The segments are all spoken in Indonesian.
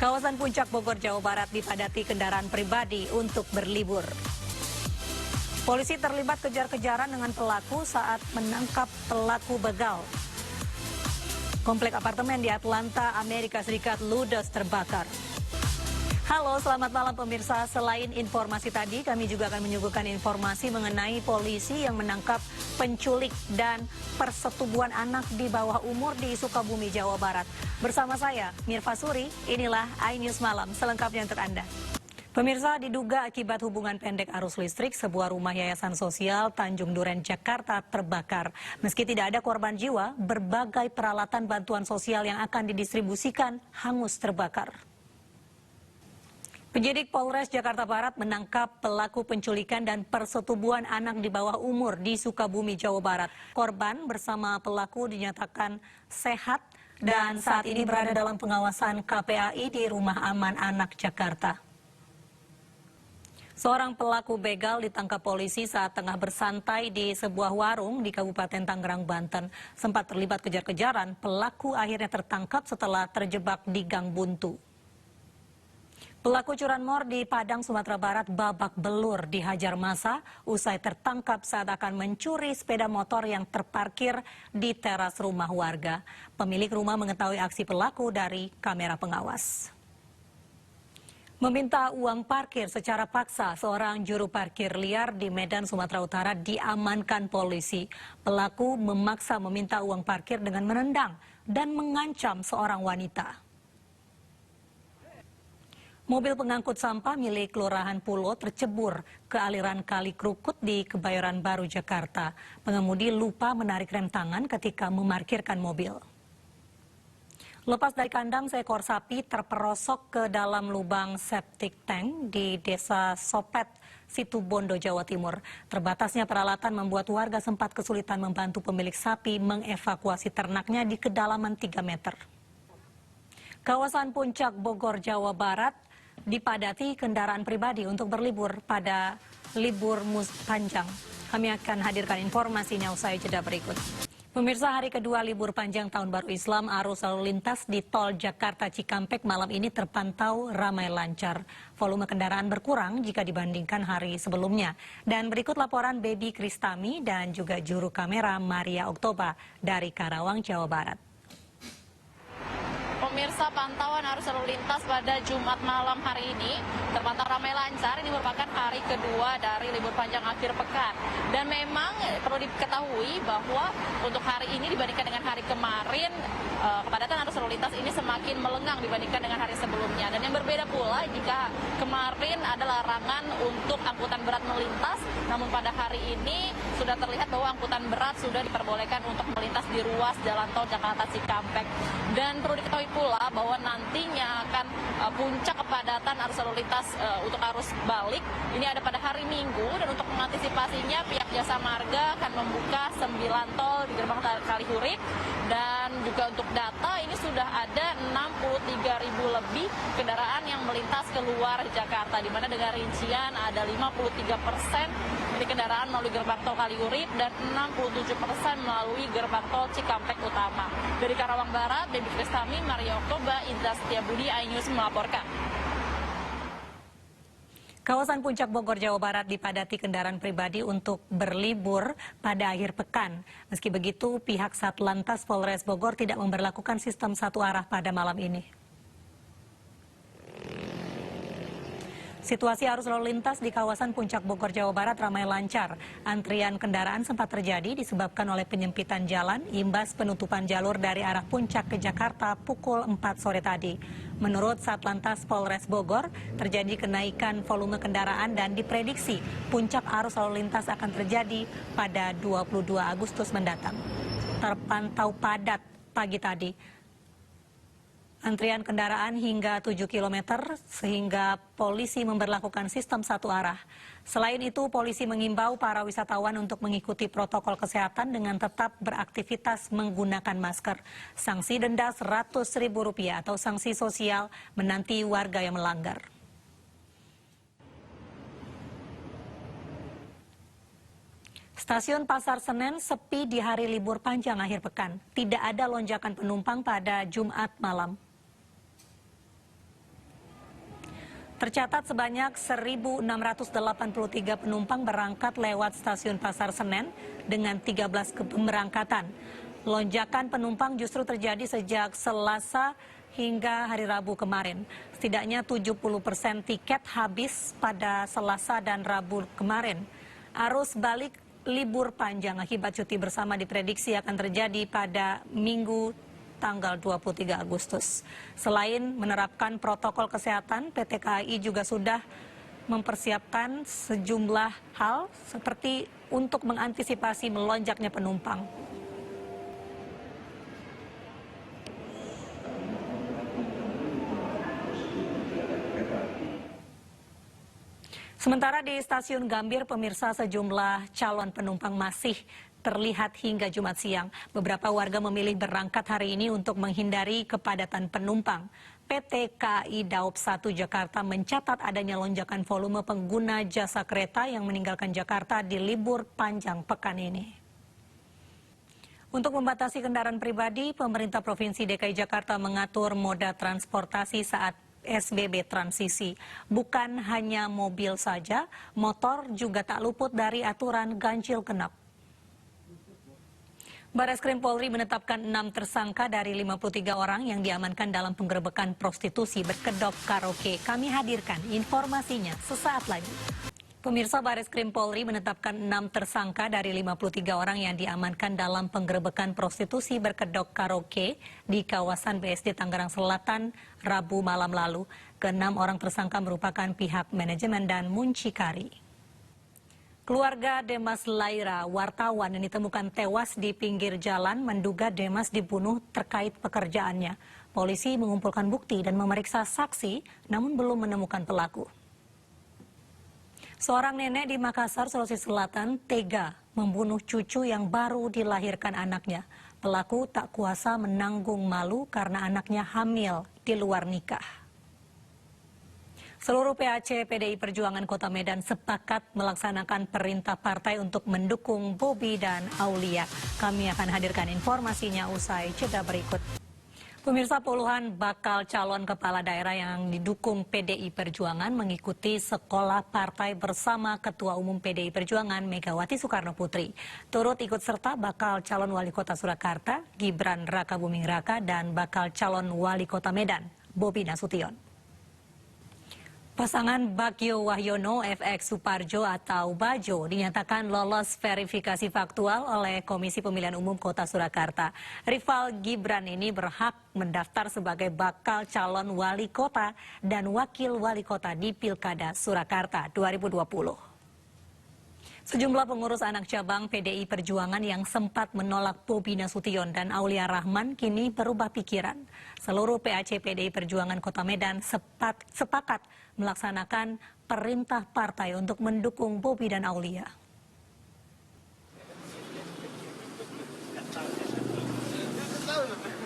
Kawasan Puncak Bogor, Jawa Barat dipadati kendaraan pribadi untuk berlibur. Polisi terlibat kejar-kejaran dengan pelaku saat menangkap pelaku begal. Komplek apartemen di Atlanta, Amerika Serikat ludes terbakar. Halo, selamat malam pemirsa. Selain informasi tadi, kami juga akan menyuguhkan informasi mengenai polisi yang menangkap penculik dan persetubuhan anak di bawah umur di Sukabumi, Jawa Barat. Bersama saya, Mirva Suri, inilah iNews Malam, selengkapnya untuk Anda. Pemirsa, diduga akibat hubungan pendek arus listrik, sebuah rumah yayasan sosial Tanjung Duren, Jakarta terbakar. Meski tidak ada korban jiwa, berbagai peralatan bantuan sosial yang akan didistribusikan hangus terbakar. Penyidik Polres Jakarta Barat menangkap pelaku penculikan dan persetubuhan anak di bawah umur di Sukabumi, Jawa Barat. Korban bersama pelaku dinyatakan sehat dan saat ini berada dalam pengawasan KPAI di Rumah Aman Anak Jakarta. Seorang pelaku begal ditangkap polisi saat tengah bersantai di sebuah warung di Kabupaten Tangerang, Banten. Sempat terlibat kejar-kejaran, pelaku akhirnya tertangkap setelah terjebak di gang buntu. Pelaku curanmor di Padang, Sumatera Barat babak belur dihajar massa usai tertangkap saat akan mencuri sepeda motor yang terparkir di teras rumah warga. Pemilik rumah mengetahui aksi pelaku dari kamera pengawas. Meminta uang parkir secara paksa, seorang juru parkir liar di Medan, Sumatera Utara diamankan polisi. Pelaku memaksa meminta uang parkir dengan menendang dan mengancam seorang wanita. Mobil pengangkut sampah milik Kelurahan Pulo tercebur ke aliran Kali Krukut di Kebayoran Baru, Jakarta. Pengemudi lupa menarik rem tangan ketika memarkirkan mobil. Lepas dari kandang, seekor sapi terperosok ke dalam lubang septic tank di Desa Sopet, Situbondo, Jawa Timur. Terbatasnya peralatan membuat warga sempat kesulitan membantu pemilik sapi mengevakuasi ternaknya di kedalaman 3 meter. Kawasan Puncak Bogor, Jawa Barat dipadati kendaraan pribadi untuk berlibur pada libur panjang. Kami akan hadirkan informasinya usai jeda berikut. Pemirsa, hari kedua libur panjang Tahun Baru Islam, arus lalu lintas di Tol Jakarta Cikampek malam ini terpantau ramai lancar. Volume kendaraan berkurang jika dibandingkan hari sebelumnya. Dan berikut laporan Baby Kristami dan juga juru kamera Maria Oktoba dari Karawang, Jawa Barat. Pemirsa, pantauan arus lalu lintas pada Jumat malam hari ini terpantau ramai lancar. Ini merupakan hari kedua dari libur panjang akhir pekan. Dan memang perlu diketahui bahwa untuk hari ini dibandingkan dengan hari kemarin, kepadatan arus lalu lintas ini semakin melengang dibandingkan dengan hari sebelumnya. Dan yang berbeda pula jika kemarin ada larangan untuk angkutan berat melintas, namun pada hari ini sudah terlihat bahwa angkutan berat sudah diperbolehkan untuk melintas di ruas jalan tol Jakarta Cikampek. Dan perlu diketahui pula bahwa nantinya akan puncak kepadatan arus lalu lintas untuk arus balik ini ada pada hari Minggu, dan untuk mengantisipasinya pihak Jasa Marga akan membuka 9 tol di gerbang Kalihurip. Dan juga untuk data ini sudah ada 63.000 lebih kendaraan yang melintas keluar Jakarta, di mana dengan rincian ada 53% dari kendaraan melalui gerbang tol Kalihurip dan 67% melalui gerbang tol Cikampek Utama. Dari Karawang Barat, Baby Kristami, Maria Oktoba, Indra Setiabudi, iNews melaporkan. Kawasan Puncak Bogor, Jawa Barat dipadati kendaraan pribadi untuk berlibur pada akhir pekan. Meski begitu, pihak Satlantas Polres Bogor tidak memberlakukan sistem satu arah pada malam ini. Situasi arus lalu lintas di kawasan Puncak Bogor, Jawa Barat ramai lancar. Antrian kendaraan sempat terjadi disebabkan oleh penyempitan jalan imbas penutupan jalur dari arah Puncak ke Jakarta pukul 4 sore tadi. Menurut Satlantas Polres Bogor, terjadi kenaikan volume kendaraan dan diprediksi puncak arus lalu lintas akan terjadi pada 22 Agustus mendatang. Terpantau padat pagi tadi. Antrian kendaraan hingga 7 km sehingga polisi memberlakukan sistem satu arah. Selain itu, polisi mengimbau para wisatawan untuk mengikuti protokol kesehatan dengan tetap beraktivitas menggunakan masker. Sanksi denda Rp100.000 atau sanksi sosial menanti warga yang melanggar. Stasiun Pasar Senen sepi di hari libur panjang akhir pekan. Tidak ada lonjakan penumpang pada Jumat malam. Tercatat sebanyak 1.683 penumpang berangkat lewat stasiun Pasar Senen dengan 13 pemberangkatan. Lonjakan penumpang justru terjadi sejak Selasa hingga hari Rabu kemarin. Setidaknya 70% tiket habis pada Selasa dan Rabu kemarin. Arus balik libur panjang akibat cuti bersama diprediksi akan terjadi pada Minggu tanggal 23 Agustus. Selain menerapkan protokol kesehatan, PT KAI juga sudah mempersiapkan sejumlah hal seperti untuk mengantisipasi melonjaknya penumpang. Sementara di stasiun Gambir, pemirsa, sejumlah calon penumpang masih terlihat hingga Jumat siang. Beberapa warga memilih berangkat hari ini untuk menghindari kepadatan penumpang. PT KAI Daob 1 Jakarta mencatat adanya lonjakan volume pengguna jasa kereta yang meninggalkan Jakarta di libur panjang pekan ini. Untuk membatasi kendaraan pribadi, pemerintah Provinsi DKI Jakarta mengatur moda transportasi saat PSBB transisi. Bukan hanya mobil saja, motor juga tak luput dari aturan ganjil genap. Barreskrim Polri menetapkan 6 tersangka dari 53 orang yang diamankan dalam penggerebekan prostitusi berkedok karaoke. Kami hadirkan informasinya sesaat lagi. Pemirsa, Barreskrim Polri menetapkan 6 tersangka dari 53 orang yang diamankan dalam penggerebekan prostitusi berkedok karaoke di kawasan BSD Tangerang Selatan Rabu malam lalu. Ke-6 orang tersangka merupakan pihak manajemen dan muncikari. Keluarga Demas Laira, wartawan yang ditemukan tewas di pinggir jalan, menduga Demas dibunuh terkait pekerjaannya. Polisi mengumpulkan bukti dan memeriksa saksi, namun belum menemukan pelaku. Seorang nenek di Makassar, Sulawesi Selatan, tega membunuh cucu yang baru dilahirkan anaknya. Pelaku tak kuasa menanggung malu karena anaknya hamil di luar nikah. Seluruh PAC PDI Perjuangan Kota Medan sepakat melaksanakan perintah partai untuk mendukung Bobi dan Aulia. Kami akan hadirkan informasinya usai jeda berikut. Pemirsa, puluhan bakal calon kepala daerah yang didukung PDI Perjuangan mengikuti sekolah partai bersama Ketua Umum PDI Perjuangan Megawati Soekarno Putri. Turut ikut serta bakal calon wali kota Surakarta, Gibran Rakabuming Raka, dan bakal calon wali kota Medan, Bobi Nasution. Pasangan Bagio Wahyono FX Suparjo atau Bajo dinyatakan lolos verifikasi faktual oleh Komisi Pemilihan Umum Kota Surakarta. Rival Gibran ini berhak mendaftar sebagai bakal calon wali kota dan wakil wali kota di Pilkada Surakarta 2020. Sejumlah pengurus anak cabang PDI Perjuangan yang sempat menolak Bobi Nasution dan Aulia Rahman kini berubah pikiran. Seluruh PAC PDI Perjuangan Kota Medan sepakat melaksanakan perintah partai untuk mendukung Bobi dan Aulia.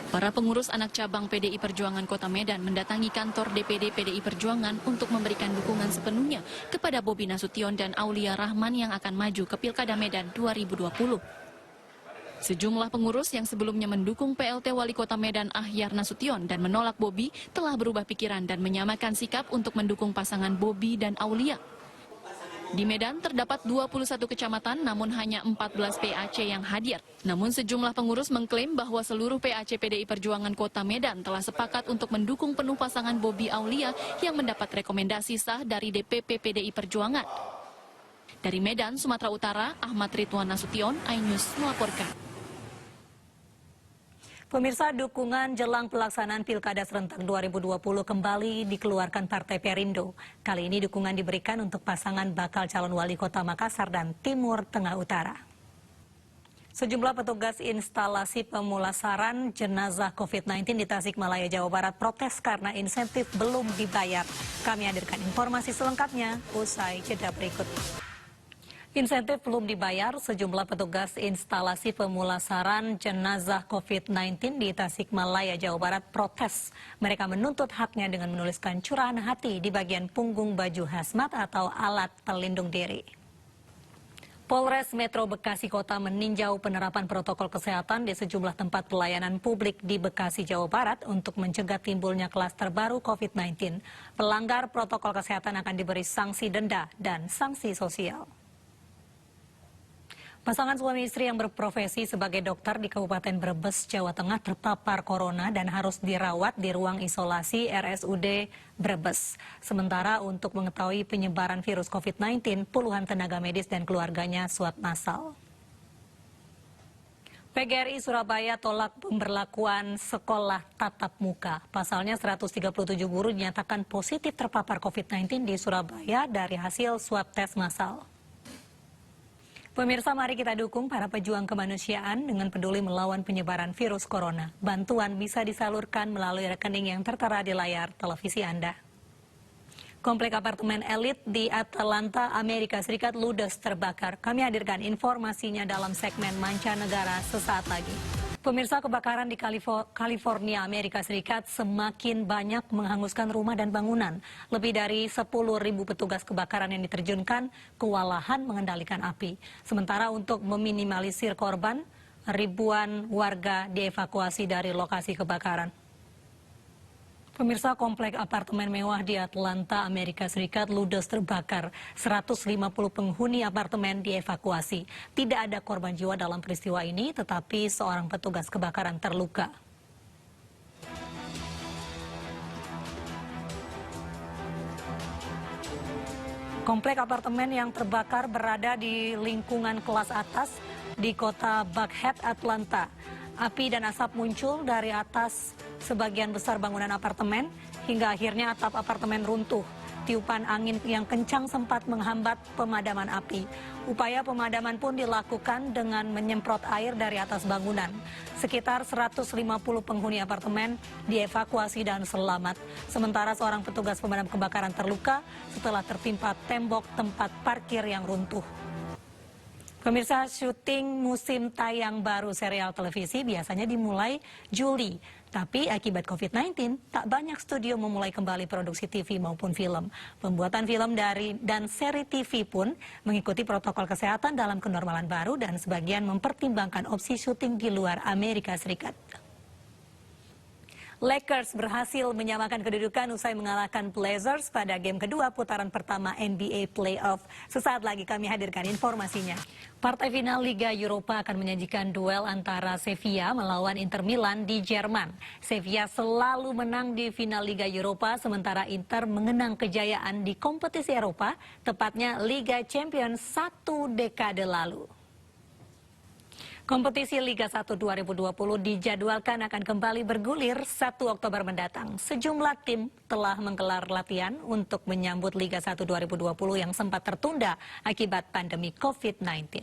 Para pengurus anak cabang PDI Perjuangan Kota Medan mendatangi kantor DPD PDI Perjuangan untuk memberikan dukungan sepenuhnya kepada Bobi Nasution dan Aulia Rahman yang akan maju ke Pilkada Medan 2020. Sejumlah pengurus yang sebelumnya mendukung PLT Wali Kota Medan Ahyar Nasution dan menolak Bobi telah berubah pikiran dan menyamakan sikap untuk mendukung pasangan Bobi dan Aulia. Di Medan terdapat 21 kecamatan namun hanya 14 PAC yang hadir. Namun sejumlah pengurus mengklaim bahwa seluruh PAC PDI Perjuangan Kota Medan telah sepakat untuk mendukung penuh pasangan Bobi Aulia yang mendapat rekomendasi sah dari DPP PDI Perjuangan. Dari Medan, Sumatera Utara, Ahmad Ridwan Nasution, iNews melaporkan. Pemirsa, dukungan jelang pelaksanaan Pilkada Serentak 2020 kembali dikeluarkan Partai Perindo. Kali ini dukungan diberikan untuk pasangan bakal calon wali kota Makassar dan Timur Tengah Utara. Sejumlah petugas instalasi pemulasaran jenazah COVID-19 di Tasikmalaya, Jawa Barat protes karena insentif belum dibayar. Kami hadirkan informasi selengkapnya usai jeda berikut. Insentif belum dibayar, sejumlah petugas instalasi pemulasaran jenazah COVID-19 di Tasikmalaya, Jawa Barat protes. Mereka menuntut haknya dengan menuliskan curahan hati di bagian punggung baju hazmat atau alat pelindung diri. Polres Metro Bekasi Kota meninjau penerapan protokol kesehatan di sejumlah tempat pelayanan publik di Bekasi, Jawa Barat untuk mencegah timbulnya klaster baru COVID-19. Pelanggar protokol kesehatan akan diberi sanksi denda dan sanksi sosial. Pasangan suami istri yang berprofesi sebagai dokter di Kabupaten Brebes, Jawa Tengah terpapar corona dan harus dirawat di ruang isolasi RSUD Brebes. Sementara untuk mengetahui penyebaran virus COVID-19, puluhan tenaga medis dan keluarganya swab massal. PGRI Surabaya tolak pemberlakuan sekolah tatap muka. Pasalnya 137 guru dinyatakan positif terpapar COVID-19 di Surabaya dari hasil swab tes massal. Pemirsa, mari kita dukung para pejuang kemanusiaan dengan peduli melawan penyebaran virus corona. Bantuan bisa disalurkan melalui rekening yang tertera di layar televisi Anda. Komplek apartemen elit di Atlanta, Amerika Serikat ludes terbakar. Kami hadirkan informasinya dalam segmen Mancanegara sesaat lagi. Pemirsa, kebakaran di California, Amerika Serikat semakin banyak menghanguskan rumah dan bangunan. Lebih dari 10.000 petugas kebakaran yang diterjunkan kewalahan mengendalikan api. Sementara untuk meminimalisir korban, ribuan warga dievakuasi dari lokasi kebakaran. Pemirsa, komplek apartemen mewah di Atlanta, Amerika Serikat ludes terbakar. 150 penghuni apartemen dievakuasi. Tidak ada korban jiwa dalam peristiwa ini, tetapi seorang petugas kebakaran terluka. Komplek apartemen yang terbakar berada di lingkungan kelas atas di kota Buckhead, Atlanta. Api dan asap muncul dari atas sebagian besar bangunan apartemen hingga akhirnya atap apartemen runtuh. Tiupan angin yang kencang sempat menghambat pemadaman api. Upaya pemadaman pun dilakukan dengan menyemprot air dari atas bangunan. Sekitar 150 penghuni apartemen dievakuasi dan selamat. Sementara seorang petugas pemadam kebakaran terluka setelah tertimpa tembok tempat parkir yang runtuh. Pemirsa, syuting musim tayang baru serial televisi biasanya dimulai Juli. Tapi akibat COVID-19, tak banyak studio memulai kembali produksi TV maupun film. Pembuatan film dan seri TV pun mengikuti protokol kesehatan dalam kenormalan baru dan sebagian mempertimbangkan opsi syuting di luar Amerika Serikat. Lakers berhasil menyamakan kedudukan usai mengalahkan Blazers pada game kedua putaran pertama NBA Playoff. Sesaat lagi kami hadirkan informasinya. Partai final Liga Eropa akan menyajikan duel antara Sevilla melawan Inter Milan di Jerman. Sevilla selalu menang di final Liga Eropa, sementara Inter mengenang kejayaan di kompetisi Eropa, tepatnya Liga Champions 1 dekade lalu. Kompetisi Liga 1 2020 dijadwalkan akan kembali bergulir 1 Oktober mendatang. Sejumlah tim telah menggelar latihan untuk menyambut Liga 1 2020 yang sempat tertunda akibat pandemi COVID-19.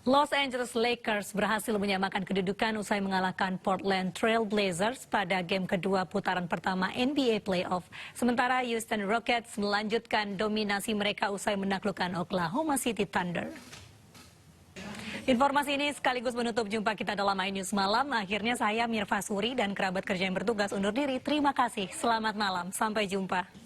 Los Angeles Lakers berhasil menyamakan kedudukan usai mengalahkan Portland Trail Blazers pada game kedua putaran pertama NBA Playoff. Sementara Houston Rockets melanjutkan dominasi mereka usai menaklukkan Oklahoma City Thunder. Informasi ini sekaligus menutup jumpa kita dalam iNews Malam. Akhirnya saya Mirva Suri dan kerabat kerja yang bertugas undur diri. Terima kasih. Selamat malam. Sampai jumpa.